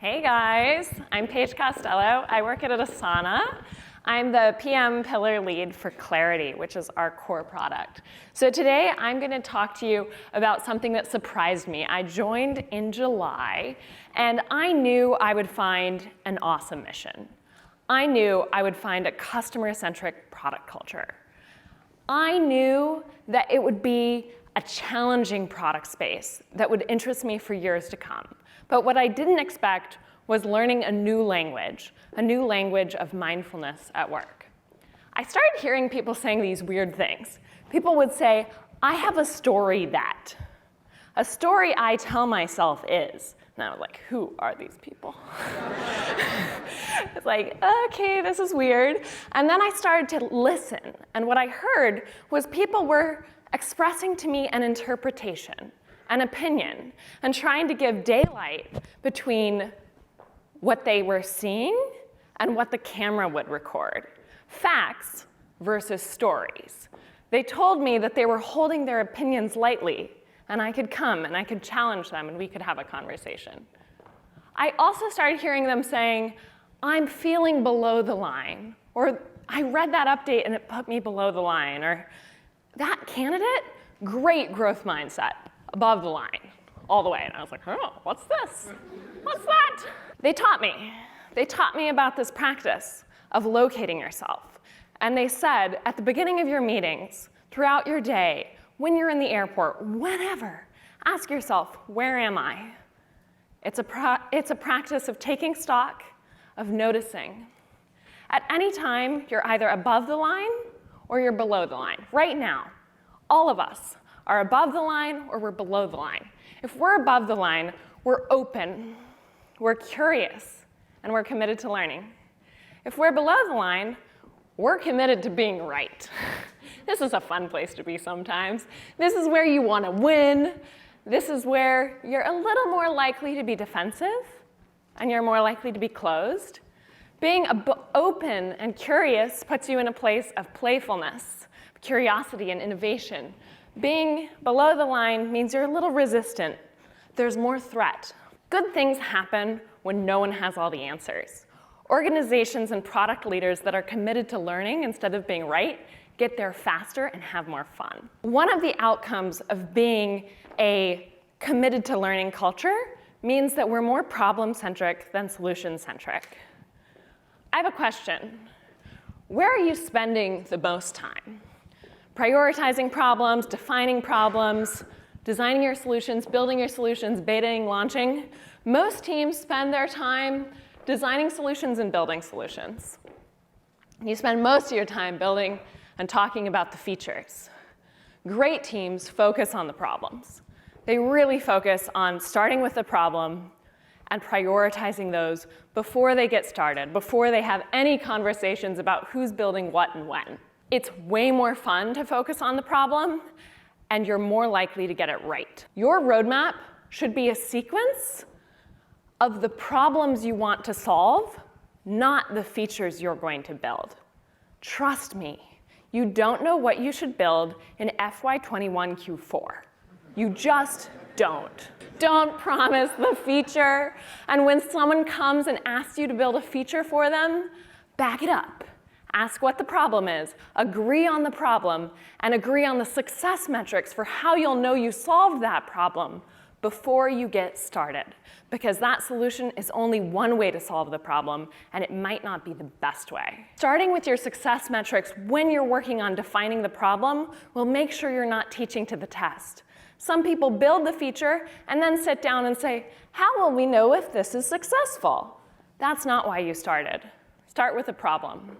Hey guys, I'm Paige Costello. I work at Asana. I'm the PM pillar lead for Clarity, which is our core product. So today I'm going to talk to you about something that surprised me. I joined in July, and I knew I would find an awesome mission. I knew I would find a customer-centric product culture. I knew that it would be a challenging product space that would interest me for years to come. But what I didn't expect was learning a new language of mindfulness at work. I started hearing people saying these weird things. People would say, I have a story that. A story I tell myself is. And I was like, who are these people? It's like, okay, this is weird. And then I started to listen. And what I heard was people were expressing to me an interpretation, an opinion, and trying to give daylight between what they were seeing and what the camera would record. Facts versus stories. They told me that they were holding their opinions lightly, and I could come and I could challenge them and we could have a conversation. I also started hearing them saying, I'm feeling below the line, or I read that update and it put me below the line, or that candidate, great growth mindset, above the line, all the way. And I was like, oh, what's this? What's that? They taught me. They taught me about this practice of locating yourself. And they said, at the beginning of your meetings, throughout your day, when you're in the airport, whenever, ask yourself, where am I? It's a practice of taking stock, of noticing. At any time, you're either above the line or you're below the line. Right now, all of us are above the line or we're below the line. If we're above the line, we're open, we're curious, and we're committed to learning. If we're below the line, we're committed to being right. This is a fun place to be sometimes. This is where you want to win. This is where you're a little more likely to be defensive, and you're more likely to be closed. Being open and curious puts you in a place of playfulness, curiosity, and innovation. Being below the line means you're a little resistant. There's more threat. Good things happen when no one has all the answers. Organizations and product leaders that are committed to learning instead of being right get there faster and have more fun. One of the outcomes of being a committed to learning culture means that we're more problem-centric than solution-centric. I have a question. Where are you spending the most time? Prioritizing problems, defining problems, designing your solutions, building your solutions, betaing, launching. Most teams spend their time designing solutions and building solutions. You spend most of your time building and talking about the features. Great teams focus on the problems. They really focus on starting with the problem and prioritizing those before they get started, before they have any conversations about who's building what and when. It's way more fun to focus on the problem, and you're more likely to get it right. Your roadmap should be a sequence of the problems you want to solve, not the features you're going to build. Trust me, you don't know what you should build in FY21 Q4. You just don't. Don't promise the feature, and when someone comes and asks you to build a feature for them, back it up. Ask what the problem is, agree on the problem, and agree on the success metrics for how you'll know you solved that problem before you get started. Because that solution is only one way to solve the problem, and it might not be the best way. Starting with your success metrics when you're working on defining the problem will make sure you're not teaching to the test. Some people build the feature and then sit down and say, how will we know if this is successful? That's not why you started. Start with a problem.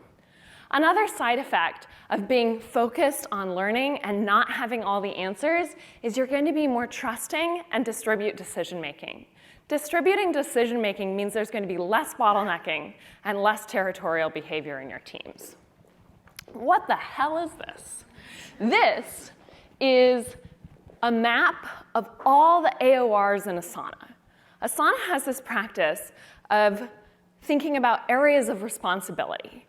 Another side effect of being focused on learning and not having all the answers is you're going to be more trusting and distribute decision-making. Distributing decision-making means there's going to be less bottlenecking and less territorial behavior in your teams. What the hell is this? This is a map of all the AORs in Asana. Asana has this practice of thinking about areas of responsibility.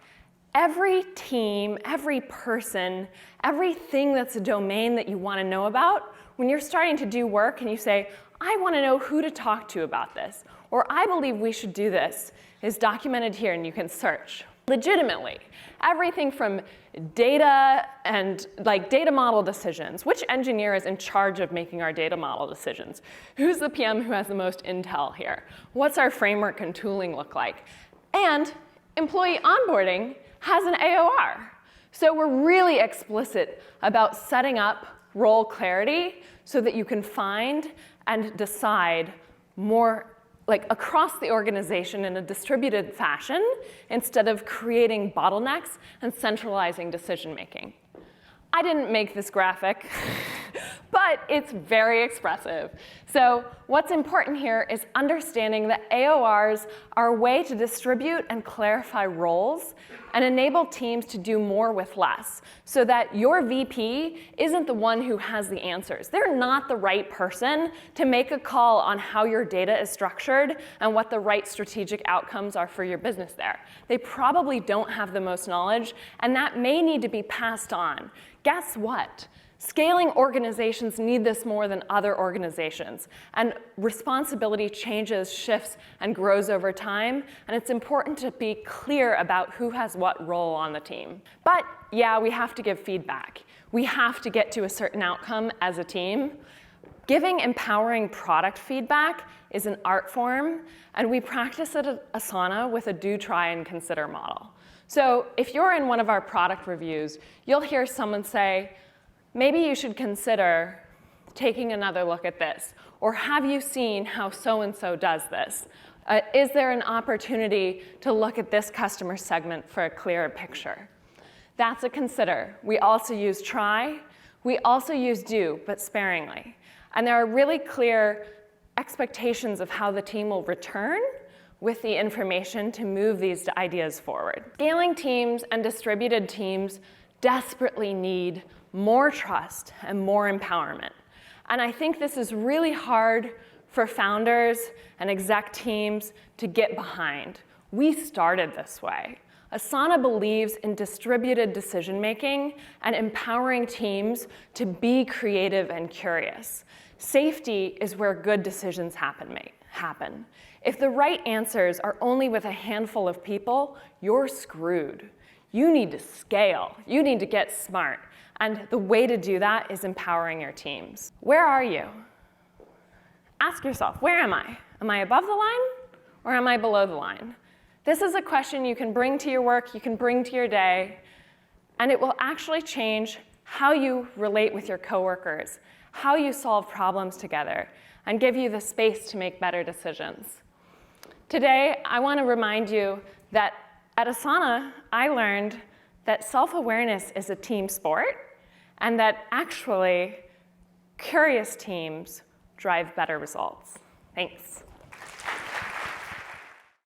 Every team, every person, everything that's a domain that you want to know about when you're starting to do work and you say, I want to know who to talk to about this, or I believe we should do this, is documented here and you can search. Legitimately, everything from data and data model decisions. Which engineer is in charge of making our data model decisions? Who's the PM who has the most intel here? What's our framework and tooling look like? And employee onboarding has an AOR. So we're really explicit about setting up role clarity so that you can find and decide more across the organization in a distributed fashion instead of creating bottlenecks and centralizing decision making. I didn't make this graphic, but it's very expressive. So what's important here is understanding that AORs are a way to distribute and clarify roles and enable teams to do more with less so that your VP isn't the one who has the answers. They're not the right person to make a call on how your data is structured and what the right strategic outcomes are for your business there. They probably don't have the most knowledge, and that may need to be passed on. Guess what? Scaling organizations need this more than other organizations, and responsibility changes, shifts, and grows over time, and it's important to be clear about who has what role on the team. But yeah, we have to give feedback. We have to get to a certain outcome as a team. Giving empowering product feedback is an art form, and we practice it at Asana with a do, try, and consider model. So if you're in one of our product reviews, you'll hear someone say, maybe you should consider taking another look at this. Or have you seen how so-and-so does this? Is there an opportunity to look at this customer segment for a clearer picture? That's a consider. We also use try. We also use do, but sparingly. And there are really clear expectations of how the team will return with the information to move these ideas forward. Scaling teams and distributed teams desperately need more trust and more empowerment. And I think this is really hard for founders and exec teams to get behind. We started this way. Asana believes in distributed decision-making and empowering teams to be creative and curious. Safety is where good decisions happen. If the right answers are only with a handful of people, you're screwed. You need to scale. You need to get smart. And the way to do that is empowering your teams. Where are you? Ask yourself, where am I? Am I above the line or am I below the line? This is a question you can bring to your work, you can bring to your day, and it will actually change how you relate with your coworkers, how you solve problems together, and give you the space to make better decisions. Today, I want to remind you that at Asana, I learned that self-awareness is a team sport, and that actually curious teams drive better results. Thanks.